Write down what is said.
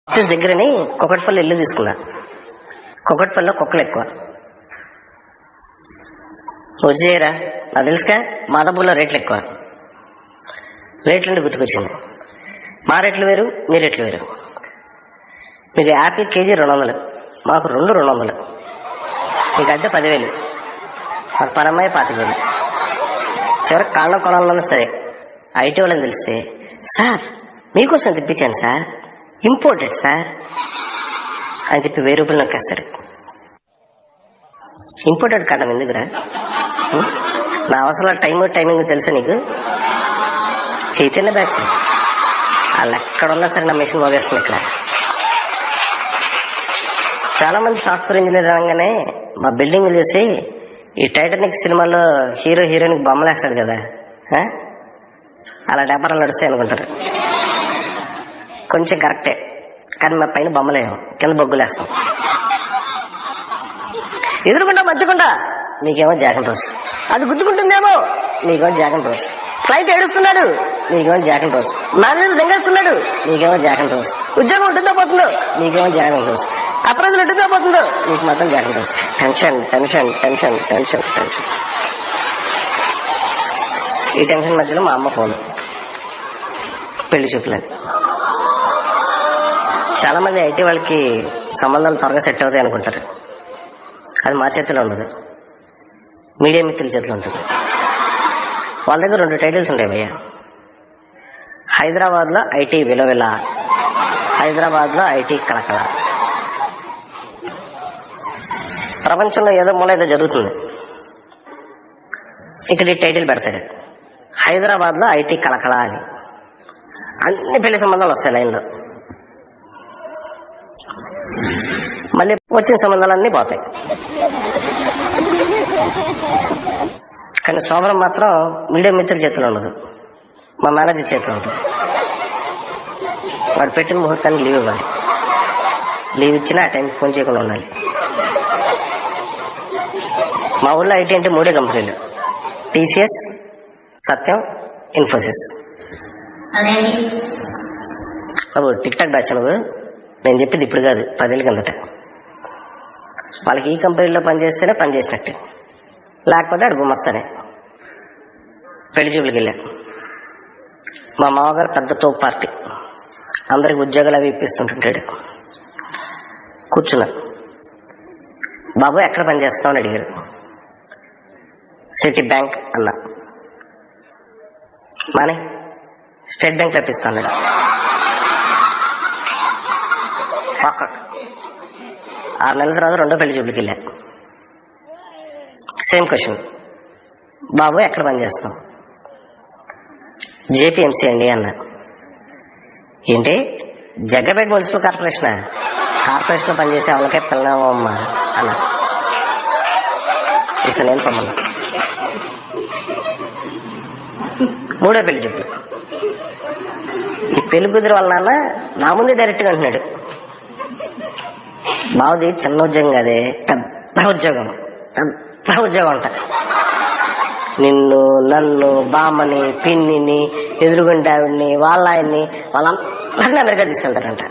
Office దగ్గరని Kukatpally ఇల్లు తీసుకున్నా. కుకట్పల్లిలో కుక్కలు ఎక్కువ. వచ్చేయరా, నాకు తెలుసుగా మాదాపూర్లో రేట్లు ఎక్కువ. రేట్లంటే గుర్తుకొచ్చింది. మా రేట్లు వేరు, మీ రేట్లు వేరు. మీకు యాపిల్ కేజీ 200, మాకు 200. మీకు అంటే 10,000, మాకు పనమ్మాయి 25,000. చివరికి కాళ్ళ కొనాలన్నా సరే ఐటీ వాళ్ళని తెలిస్తే, సార్ మీకోసం తెప్పించాను సార్, ఇంపోర్టెడ్ సార్ అని చెప్పి 1000 రూపాయలు నొక్కేస్తాడు. ఇంపోర్టెడ్ కాటం ఎందుకురా? నా అవసరం టైమింగ్ తెలుసా నీకు? చైతన్య బ్యాచ్ వాళ్ళు ఎక్కడున్నా సరే నా మెషిన్ మోగేస్తుంది. ఇక్కడ చాలా మంది సాఫ్ట్వేర్ ఇంజనీర్ అనగానే మా బిల్డింగ్ చూసి ఈ టైటానిక్ సినిమాలో హీరో హీరోయిన్ బొమ్మలు వేస్తాడు కదా, అలా వ్యాపారాలు నడుస్తాయి అనుకుంటారు. కొంచెం కరెక్టే, కానీ మా పైన బొమ్మలేము, కింద బొగ్గులేస్తాం. ఎదురుకుండా మంచుకుంటా నీకేమో జాగన్ రోజ్, అది గుద్దుకుంటుందేమో నీకేమో జాగన్ రోజ్. క్లయింట్ ఏడుస్తున్నాడు, నీకేమో జాగన్ రోజ్. మేనేజర్ దెంగేస్తున్నాడు, నీకేమో జాగన్ రోజ్. ఉద్యోగం ఉంటుందో పోతుందో, నీకేమో జాగన్ రోజ్. అప్రైజల్ ఉంటుందో పోతుందో, నీకు మాత్రం జాగన్ రోజ్. Tension tension tension tension tension. ఈ టెన్షన్ మధ్యలో మా అమ్మ ఫోన్, పెళ్లి చూపులని. చాలా మంది ఐటీ వాళ్ళకి సంబంధాలు త్వరగా సెట్ అవుతాయి అనుకుంటారు. అది మా చేతిలో ఉండదు, మీడియా మిత్రుల చేతిలో ఉంటుంది. వాళ్ళ దగ్గర 2 టైటిల్స్ ఉంటాయి భయ్య. హైదరాబాద్లో ఐటీ విలవిల, హైదరాబాద్లో ఐటీ కళకళ. ప్రపంచంలో ఏదో మూల ఏదో జరుగుతుంది, ఇక్కడ ఈ టైటిల్ పెడతాడు, హైదరాబాద్లో ఐటీ కళకళ అని. అన్ని పెళ్లి సంబంధాలు వస్తాయి లైన్లో. మళ్ళీ వచ్చిన సంబంధాలన్నీ పోతాయి. కానీ శోభనం మాత్రం మీడియా మిత్రుల చేతిలో ఉండదు, మా మేనేజర్ చేతిలో ఉంటుంది. వాడు పెట్టిన ముహూర్తానికి లీవ్ ఇవ్వాలి. లీవ్ ఇచ్చినా ఆ టైంకి ఫోన్ చేయకుండా ఉండాలి. మా ఊళ్ళో ఐటీ అంటే 3 కంపెనీలు, టీసీఎస్, సత్యం, ఇన్ఫోసిస్. బాబు టిక్ టాక్ బ్యాచ్ నువ్వు, నేను చెప్పింది ఇప్పుడు కాదు, 10 ఏళ్ళ కిందట. వాళ్ళకి ఈ కంపెనీలో పనిచేస్తేనే పనిచేసినట్టు, లేకపోతే అడు గుమ్మస్తానే. పెళ్లి చూపులకి వెళ్ళా. మా మామగారు పెద్ద తోపు పార్టీ, అందరికి ఉద్యోగాలు అవి ఇప్పిస్తుంటుంటాడు. కూర్చున్నా. బాబు ఎక్కడ పనిచేస్తావు అని అడిగాడు. సిటీ బ్యాంక్ అన్నా. మానే స్టేట్ బ్యాంక్ రప్పిస్తా అన్నాడు. 6 నెలల తర్వాత 2వ పెళ్లి చూపులకి వెళ్ళా. సేమ్ క్వశ్చన్, బాబు ఎక్కడ పనిచేస్తాం? జేపీఎంసీ అండి అన్నా. ఏంటి జగ్గపేట మున్సిపల్ కార్పొరేషనా? కార్పొరేషన్లో పనిచేసే వాళ్ళకే పిల్లవమ్మా అన్నా. ఇసలు నేను పొమ్మన్నా. 3వ పెళ్లి చూపులు. ఈ పెళ్లి కుదిరి వాళ్ళ నాన్న నా ముందే డైరెక్ట్గా అంటున్నాడు, బావుది చిన్న ఉద్యోగం కాదే, పెద్ద ఉద్యోగం అంట. నిన్ను, నన్ను, బామ్మని, పిన్నిని, ఎదురుగుంటే ఆవిడ్ని, వాళ్ళ ఆయన్ని, వాళ్ళందరినీ అమెరికా తీసుకెళ్తారంట.